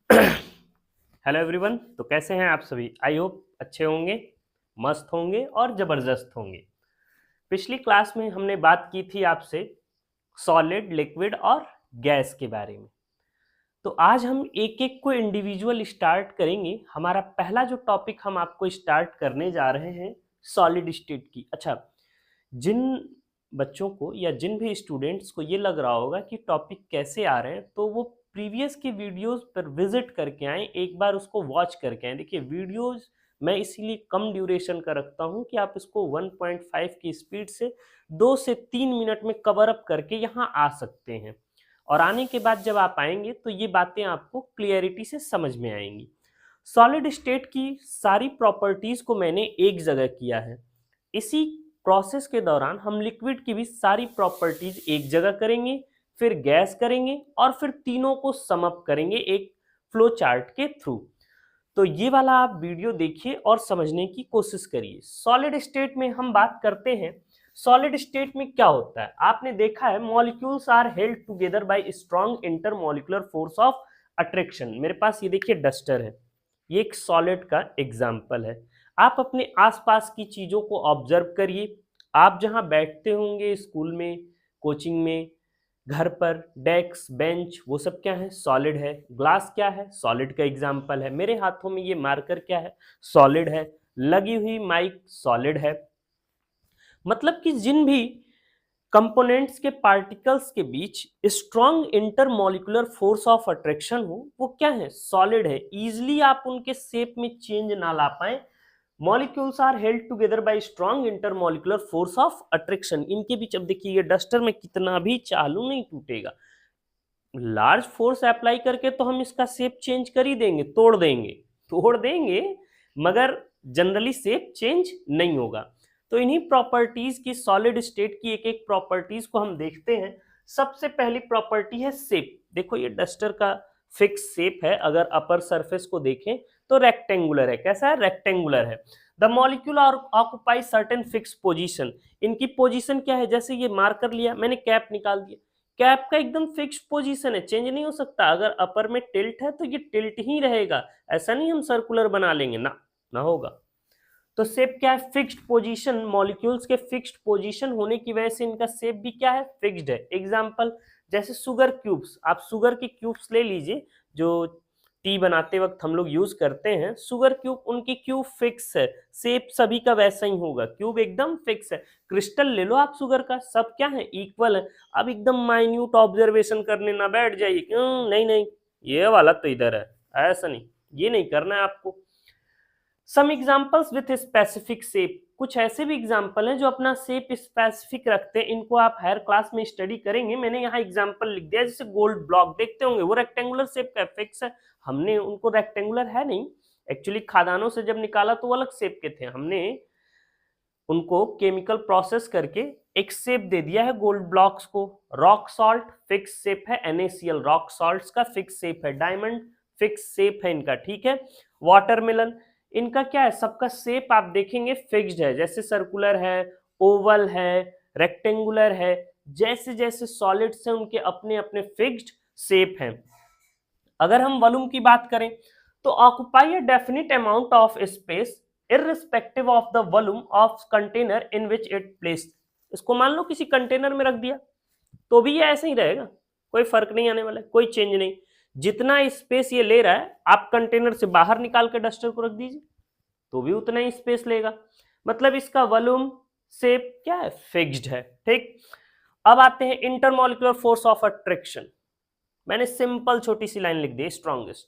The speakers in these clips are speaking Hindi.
Hello everyone. तो कैसे हैं आप सभी? आई होप अच्छे होंगे, मस्त होंगे और ज़बरदस्त होंगे। पिछली क्लास में हमने बात की थी आपसे सॉलिड, लिक्विड और गैस के बारे में। तो आज हम एक एक को इंडिविजुअल स्टार्ट करेंगे। हमारा पहला जो टॉपिक हम आपको स्टार्ट करने जा रहे हैं सॉलिड स्टेट की। अच्छा, जिन बच्चों को या जिन भी स्टूडेंट्स को ये लग रहा होगा कि टॉपिक कैसे आ रहे हैं, तो वो प्रीवियस की वीडियोस पर विजिट करके आएँ, एक बार उसको वॉच करके आएँ। देखिए, वीडियोस मैं इसीलिए कम ड्यूरेशन का रखता हूँ कि आप इसको 1.5 की स्पीड से 2 से 3 मिनट में कवर अप करके यहाँ आ सकते हैं, और आने के बाद जब आप आएंगे तो ये बातें आपको क्लियरिटी से समझ में आएंगी। सॉलिड स्टेट की सारी प्रॉपर्टीज को मैंने एक जगह किया है। इसी प्रोसेस के दौरान हम लिक्विड की भी सारी प्रॉपर्टीज एक जगह करेंगे, फिर गैस करेंगे और फिर तीनों को सम अप करेंगे एक फ्लो चार्ट के थ्रू। तो ये वाला आप वीडियो देखिए और समझने की कोशिश करिए। सॉलिड स्टेट में हम बात करते हैं, सॉलिड स्टेट में क्या होता है? आपने देखा है molecules are held together by strong intermolecular force of attraction. मेरे पास ये देखिए डस्टर है, ये एक सॉलिड का एग्जाम्पल है। आप अपने आसपास की चीजों को ऑब्जर्व करिए। आप जहां बैठते होंगे स्कूल में, कोचिंग में, घर पर, डेस्क, बेंच, वो सब क्या है? सॉलिड है। ग्लास क्या है? सॉलिड का एग्जाम्पल है। मेरे हाथों में ये मार्कर क्या है? सॉलिड है। लगी हुई माइक सॉलिड है। मतलब कि जिन भी कंपोनेंट्स के पार्टिकल्स के बीच strong intermolecular force of attraction हो, वो क्या है? सॉलिड है। इजिली आप उनके शेप में चेंज ना ला पाए। Molecules are held together by strong intermolecular force of attraction. इनके बीच, अब देखिए ये डस्टर में कितना भी चालू नहीं टूटेगा। लार्ज फोर्स अप्लाई करके तो हम इसका शेप चेंज कर ही देंगे, तोड़ देंगे, मगर जनरली शेप चेंज नहीं होगा। तो इन्हीं प्रॉपर्टीज की, सॉलिड स्टेट की एक एक प्रॉपर्टीज को हम देखते हैं। सबसे पहली प्रॉपर्टी है शेप। देखो ये डस्टर का फिक्स शेप है। अगर अपर सरफेस को देखें तो रेक्टेंगुलर है। कैसा है? रेक्टेंगुलर है। The molecule occupy certain fix position. इनकी पोजीशन क्या है? जैसे ये मार्कर लिया मैंने, कैप निकाल दिया, कैप का एकदम फिक्स पोजीशन है, चेंज नहीं हो सकता। अगर अपर में टिल्ट है तो ये टिल्ट ही रहेगा, ऐसा नहीं हम सर्कुलर बना लेंगे ना, ना होगा। तो शेप क्या है? Fixed position. मॉलिक्यूल्स के फिक्स्ड पोजीशन होने की वजह से इनका शेप भी क्या है? फिक्स्ड है। एग्जांपल जैसे शुगर क्यूब्स, आप शुगर के क्यूब्स ले लीजिए जो टी बनाते वक्त हम लोग यूज करते हैं। शुगर क्यूब, उनकी क्यूब फिक्स है, शेप सभी का वैसा ही होगा, क्यूब एकदम फिक्स है। क्रिस्टल ले लो आप शुगर का, सब क्या है? इक्वल है। अब एकदम माइन्यूट ऑब्जर्वेशन करने ना बैठ जाइए, क्यों? नहीं नहीं, ये वाला तो इधर है, ऐसा नहीं, ये नहीं करना है आपको। Some examples with specific shape. कुछ ऐसे भी एग्जाम्पल हैं जो अपना शेप स्पेसिफिक रखते हैं, इनको आप हायर क्लास में स्टडी करेंगे। मैंने यहाँ एग्जाम्पल लिख दिया, जैसे गोल्ड ब्लॉक देखते होंगे, वो रेक्टेंगुलर शेप का फिक्स है। हमने उनको रेक्टेंगुलर है नहीं, एक्चुअली खादानों से जब निकाला तो वो अलग शेप के थे, हमने उनको केमिकल प्रोसेस करके एक शेप दे दिया है गोल्ड ब्लॉक्स को। रॉक सॉल्ट फिक्स शेप है, NaCl रॉक सॉल्ट्स का फिक्स शेप है। डायमंड फिक्स शेप है इनका, ठीक है। वाटरमेलन, इनका क्या है? सबका शेप आप देखेंगे फिक्स्ड है, जैसे सर्कुलर है, ओवल है, रेक्टेंगुलर है। जैसे जैसे सॉलिड्स हैं उनके अपने अपने फिक्स्ड शेप हैं। अगर हम वॉल्यूम की बात करें तो occupy a definite amount of space irrespective of the volume of container in which it placed. इसको मान लो किसी कंटेनर में रख दिया तो भी ये ऐसे ही रहेगा, कोई फर्क नहीं आने वाला है, कोई चेंज नहीं। जितना स्पेस ये ले रहा है, आप कंटेनर से बाहर निकाल के डस्टर को रख दीजिए तो भी उतना ही स्पेस लेगा। मतलब इसका वॉल्यूम शेप क्या है? फिक्स्ड है, ठीक। अब आते हैं इंटरमॉलिक्यूलर फोर्स ऑफ अट्रैक्शन। मैंने सिंपल छोटी सी लाइन लिख दी, स्ट्रॉन्गेस्ट।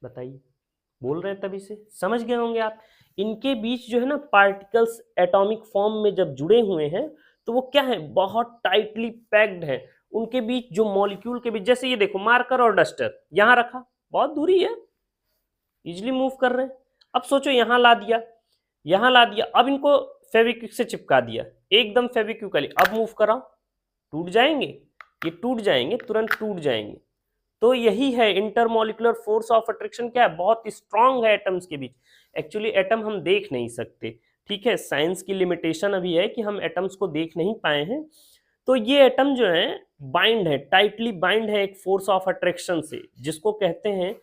बताइए, बोल रहे हैं तभी से समझ गए होंगे आप। इनके बीच जो है ना पार्टिकल्स एटॉमिक फॉर्म में जब जुड़े हुए हैं तो वो क्या है? बहुत टाइटली पैक्ड है। उनके बीच जो मॉलिक्यूल के बीच, जैसे ये देखो मार्कर और डस्टर यहां रखा, बहुत दूरी है, इजिली मूव कर रहे हैं। अब सोचो यहां ला दिया, यहां ला दिया, अब इनको फेविक्विक से चिपका दिया, एकदम फेविक्विकली, अब मूव कराओ, टूट जाएंगे, ये टूट जाएंगे, तुरंत टूट जाएंगे। तो यही है इंटरमॉलिक्यूलर फोर्स ऑफ अट्रैक्शन। क्या है? बहुत स्ट्रांग है एटम्स के बीच। एक्चुअली एटम हम देख नहीं सकते, ठीक है, साइंस की लिमिटेशन अभी है कि हम एटम्स को देख नहीं पाए हैं। तो ये एटम जो है बाइंड है, टाइटली बाइंड है एक फोर्स ऑफ अट्रैक्शन से, जिसको कहते हैं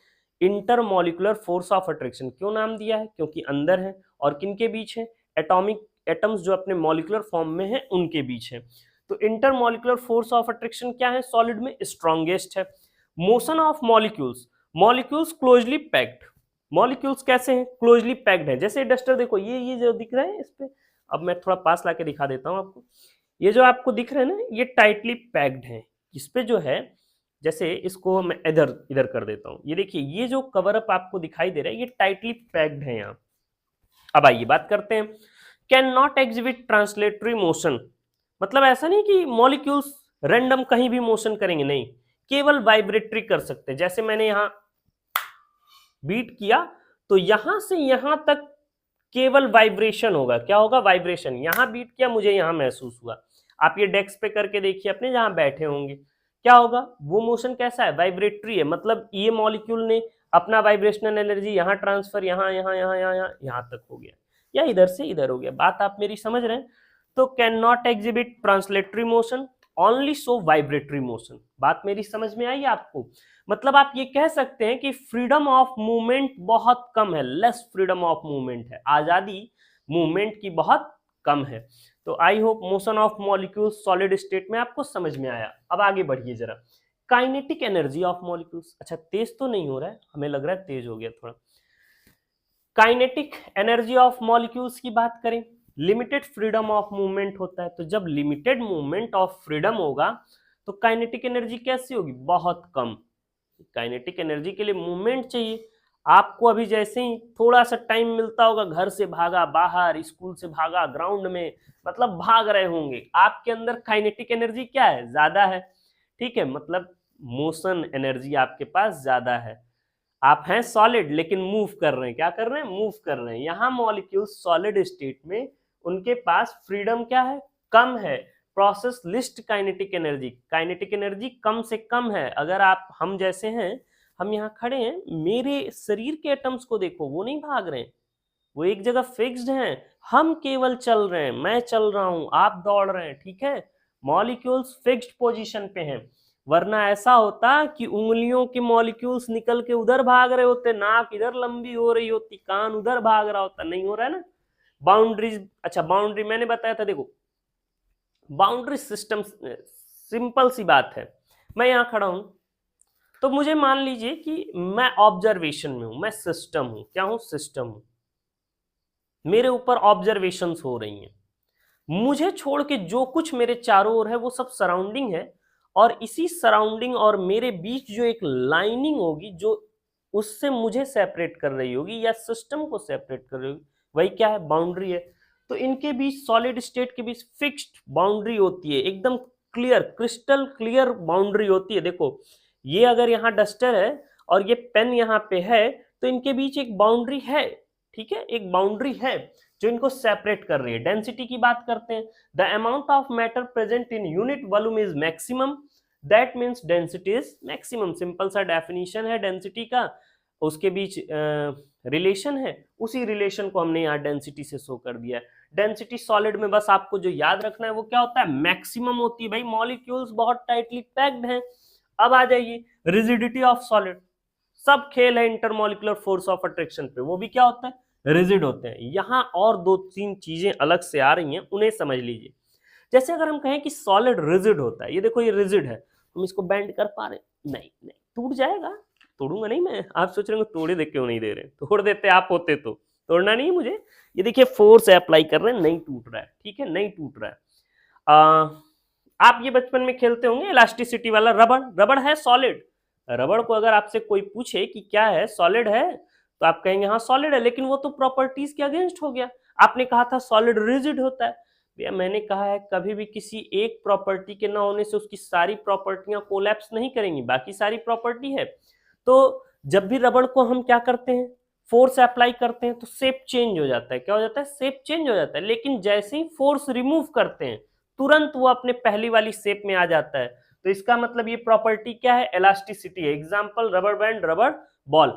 इंटरमॉलिक्यूलर फोर्स ऑफ अट्रैक्शन। क्यों नाम दिया है? क्योंकि अंदर है और किनके बीच है? एटॉमिक एटम्स जो अपने मॉलिक्यूलर फॉर्म में है उनके बीच है। तो इंटरमॉलिक्यूलर फोर्स ऑफ अट्रैक्शन क्या है? सॉलिड में स्ट्रॉन्गेस्ट है। Motion of molecules, molecules closely packed, molecules कैसे हैं? क्लोजली पैक्ड है। जैसे डस्टर देखो, ये जो दिख रहा है इस पे, अब मैं थोड़ा पास लाके दिखा देता हूं आपको। ये जो आपको दिख रहा है ना, ये टाइटली पैक्ड है। इस पे जो है, जैसे इसको मैं इधर इधर कर देता हूं, ये देखिए ये जो कवर अप आपको दिखाई दे रहा है ये टाइटली पैक्ड है यहाँ। अब आइए बात करते हैं, can not exhibit translatory motion, मतलब ऐसा नहीं कि मॉलिक्यूल्स रैंडम कहीं भी मोशन करेंगे, नहीं, केवल वाइब्रेटरी कर सकते हैं। जैसे मैंने यहां बीट किया तो यहां से यहां तक केवल वाइब्रेशन होगा। क्या होगा? वाइब्रेशन। यहां बीट किया, मुझे यहां महसूस हुआ। आप ये डेस्क पे करके देखिए अपने जहां बैठे होंगे, क्या होगा? वो मोशन कैसा है? वाइब्रेटरी है। मतलब ये मॉलिक्यूल ने अपना वाइब्रेशनल एनर्जी यहां ट्रांसफर, यहां यहां यहां यहां यहां यहां तक हो गया, या इधर से इधर हो गया। बात आप मेरी समझ रहे हैं? तो can not exhibit translatory motion, only show vibratory motion. बात मेरी समझ में आई आपको? मतलब आप ये कह सकते हैं कि फ्रीडम ऑफ मूवमेंट बहुत कम है, लेस फ्रीडम ऑफ मूवमेंट है, आजादी मूवमेंट की बहुत कम है। तो I hope motion of molecules solid state में आपको समझ में आया। अब आगे बढ़िए जरा, काइनेटिक एनर्जी ऑफ मॉलिक्यूल्स। अच्छा, तेज तो नहीं हो रहा है, हमें लग रहा है तेज हो गया थोड़ा। काइनेटिक एनर्जी ऑफ मॉलिक्यूल्स की बात करें, लिमिटेड फ्रीडम ऑफ मूवमेंट होता है। तो जब लिमिटेड मूवमेंट ऑफ फ्रीडम होगा तो काइनेटिक एनर्जी कैसी होगी? बहुत कम। काइनेटिक एनर्जी के लिए मूवमेंट चाहिए। आपको अभी जैसे ही थोड़ा सा टाइम मिलता होगा, घर से भागा बाहर, स्कूल से भागा ग्राउंड में, मतलब भाग रहे होंगे, आपके अंदर काइनेटिक एनर्जी क्या है? ज्यादा है। ठीक है, मतलब मोशन एनर्जी आपके पास ज्यादा है। आप हैं सॉलिड लेकिन मूव कर रहे हैं। क्या कर रहे हैं? मूव कर रहे हैं। यहाँ मॉलिक्यूल सॉलिड स्टेट में उनके पास फ्रीडम क्या है? कम है। Process list kinetic energy, kinetic energy कम से कम है। अगर आप, हम जैसे हैं, हम यहाँ खड़े हैं, मेरे शरीर के एटम्स को देखो, वो नहीं भाग रहे हैं, वो एक जगह फिक्स्ड हैं। हम केवल चल रहे हैं, मैं चल रहा हूं, आप दौड़ रहे हैं। ठीक है, मॉलिक्यूल्स फिक्स्ड पोजीशन पे हैं। वरना ऐसा होता कि उंगलियों के मॉलिक्यूल्स निकल के उधर भाग रहे होते, नाक इधर लंबी हो रही होती, कान उधर भाग रहा होता। नहीं हो रहा है ना। बाउंड्रीज, अच्छा बाउंड्री मैंने बताया था, देखो बाउंड्री सिस्टम सिंपल सी बात है। मैं यहां खड़ा हूं तो मुझे मान लीजिए कि मैं ऑब्जर्वेशन में हूं, मैं सिस्टम हूं। क्या हूं? सिस्टम हूं। मेरे ऊपर ऑब्जर्वेशंस हो रही हैं, मुझे छोड़ के जो कुछ मेरे चारों ओर है वो सब सराउंडिंग है, और इसी सराउंडिंग और मेरे बीच जो एक लाइनिंग होगी जो उससे मुझे सेपरेट कर रही होगी या सिस्टम को सेपरेट कर रही होगी, वही क्या है? बाउंड्री है। तो इनके बीच, सॉलिड स्टेट के बीच फिक्स्ड बाउंड्री होती है, एकदम क्लियर, क्रिस्टल क्लियर बाउंड्री होती है। देखो, ये अगर यहाँ डस्टर है और ये पेन यहाँ पे है, तो इनके बीच एक बाउंड्री है। ठीक है, एक बाउंड्री है जो इनको सेपरेट कर रही है। डेंसिटी की बात करते हैं, the amount of matter present in unit volume is maximum, that means density is maximum. Simple सा डेफिनेशन है डेंसिटी का, उसके बीच रिलेशन है, उसी रिलेशन को हमने यहाँ डेंसिटी से शो कर दिया है। डेंसिटी सॉलिड में बस आपको जो याद रखना है वो क्या होता है? मैक्सिमम होती है। भाई मॉलिक्यूल्स बहुत टाइटली पैक्ड हैं। अब आ जाइए रिजिडिटी ऑफ सॉलिड। सब खेल है इंटरमॉलिक्यूलर फोर्स ऑफ अट्रैक्शन पे, वो भी क्या होता है? रिजिड होते हैं। यहाँ और दो तीन चीजें अलग से आ रही हैं, उन्हें समझ लीजिए। जैसे अगर हम कहें कि सॉलिड रिजिड होता है, ये देखो ये रिजिड है, हम इसको बेंड कर पा रहे? नहीं नहीं, टूट जाएगा। तोड़ूंगा नहीं मैं। आप सोच रहे हो तोड़े देख क्यों नहीं दे रहे? तोड़ देते आप होते तो। तोड़ना नहीं है मुझे। ये देखिए फोर्स अप्लाई कर रहे हैं, नहीं टूट रहा है। ठीक है, नहीं टूट रहा है। आप ये बचपन में खेलते होंगे इलास्टिसिटी वाला रबड़। रबड़ है सॉलिड। रबड़ को अगर आपसे कोई पूछे कि क्या है, सॉलिड है, तो आप कहेंगे हाँ सॉलिड है, लेकिन वो तो प्रॉपर्टीज के अगेंस्ट हो गया। आपने कहा था सॉलिड रिजिड होता है। भैया मैंने कहा है कभी भी किसी एक प्रॉपर्टी के ना होने से उसकी सारी प्रॉपर्टियां कोलैप्स नहीं करेंगी, बाकी सारी प्रॉपर्टी है। तो जब भी रबड़ को हम क्या करते हैं, फोर्स अप्लाई करते हैं, तो शेप चेंज हो जाता है। क्या हो जाता है? शेप चेंज हो जाता है। लेकिन जैसे ही फोर्स रिमूव करते हैं तुरंत वो अपने पहली वाली शेप में आ जाता है। तो इसका मतलब ये प्रॉपर्टी क्या है? इलास्टिसिटी है। Example rubber band, rubber ball.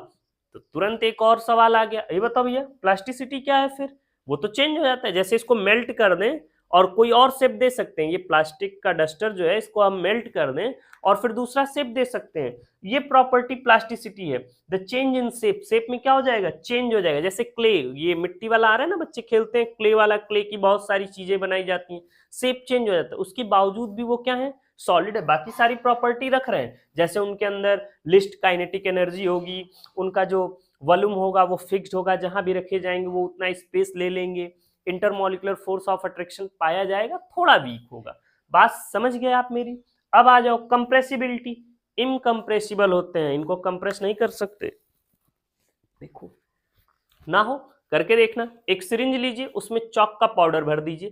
तो तुरंत एक और सवाल आ गया, ये बताओ भैया प्लास्टिसिटी क्या है? फिर वो तो चेंज हो जाता है। जैसे इसको मेल्ट कर दें और कोई और शेप दे सकते हैं। ये प्लास्टिक का डस्टर जो है इसको हम मेल्ट कर दें और फिर दूसरा शेप दे सकते हैं। ये प्रॉपर्टी प्लास्टिसिटी है। The change in shape, shape में क्या हो जाएगा, चेंज हो जाएगा। जैसे क्ले, ये मिट्टी वाला आ रहा है ना, बच्चे खेलते हैं क्ले वाला, क्ले की बहुत सारी चीजें बनाई जाती हैं, शेप चेंज हो जाता है, उसके बावजूद भी वो क्या है, सॉलिड है। बाकी सारी प्रॉपर्टी रख रहे हैं, जैसे उनके अंदर लिस्ट काइनेटिक एनर्जी होगी, उनका जो वॉल्यूम होगा वो फिक्स्ड होगा, जहां भी रखे जाएंगे वो उतना स्पेस ले लेंगे, इंटरमोलिकुलर फोर्स ऑफ अट्रैक्शन पाया जाएगा, थोड़ा वीक होगा। बात समझ गए आप मेरी। अब आ जाओ कंप्रेसिबिलिटी। इनकंप्रेसिबल होते हैं, इनको कंप्रेस नहीं कर सकते। देखो ना हो करके देखना। एक सिरिंज लीजिए, उसमें चॉक का पाउडर भर दीजिए,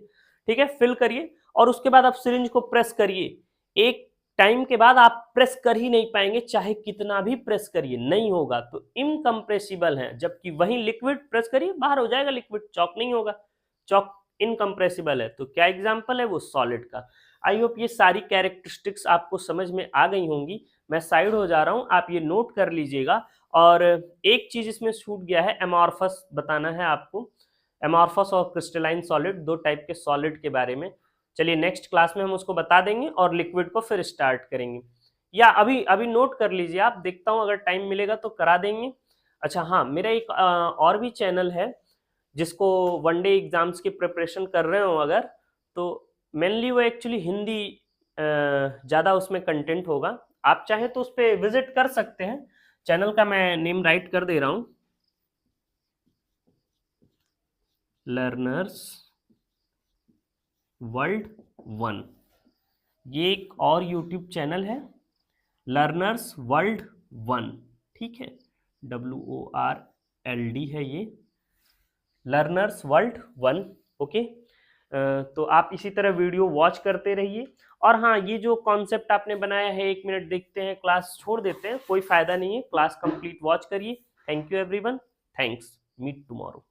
ठीक है, फिल करिए, और उसके बाद आप सिरिंज को प्रेस करिए। एक टाइम के बाद आप प्रेस कर ही नहीं पाएंगे, चाहे कितना भी प्रेस करिए नहीं होगा, तो इनकंप्रेसिबल है। जबकि वही लिक्विड प्रेस करिए, बाहर हो जाएगा लिक्विड, चॉक नहीं होगा, चॉक इनकंप्रेसिबल है। तो क्या एग्जांपल है वो, सॉलिड का। आई होप ये सारी कैरेक्टरिस्टिक्स आपको समझ में आ गई होंगी। मैं साइड हो जा रहा हूं, आप ये नोट कर लीजिएगा। और एक चीज इसमें छूट गया है, एमॉर्फस बताना है आपको। एमॉर्फस और क्रिस्टलाइन सॉलिड, दो टाइप के सॉलिड के बारे में। चलिए नेक्स्ट क्लास में हम उसको बता देंगे और लिक्विड को फिर स्टार्ट करेंगे। या अभी अभी नोट कर लीजिए आप, देखता हूँ अगर टाइम मिलेगा तो करा देंगे। अच्छा हाँ, मेरा एक और भी चैनल है, जिसको वनडे एग्जाम्स की प्रिपरेशन कर रहे हो अगर, तो मेनली वो एक्चुअली हिंदी ज़्यादा उसमें कंटेंट होगा। आप चाहे तो उस पर विजिट कर सकते हैं। चैनल का मैं नेम राइट कर दे रहा हूँ, लर्नर्स वर्ल्ड 1। ये एक और यूट्यूब चैनल है, लर्नर्स वर्ल्ड 1, ठीक है, WORLD है ये, लर्नर्स वर्ल्ड 1। ओके, तो आप इसी तरह वीडियो वॉच करते रहिए। और हाँ, ये जो कॉन्सेप्ट आपने बनाया है, 1 मिनट देखते हैं, क्लास छोड़ देते हैं, कोई फायदा नहीं है, क्लास कंप्लीट वॉच करिए। Thank you everyone, thanks, meet tomorrow.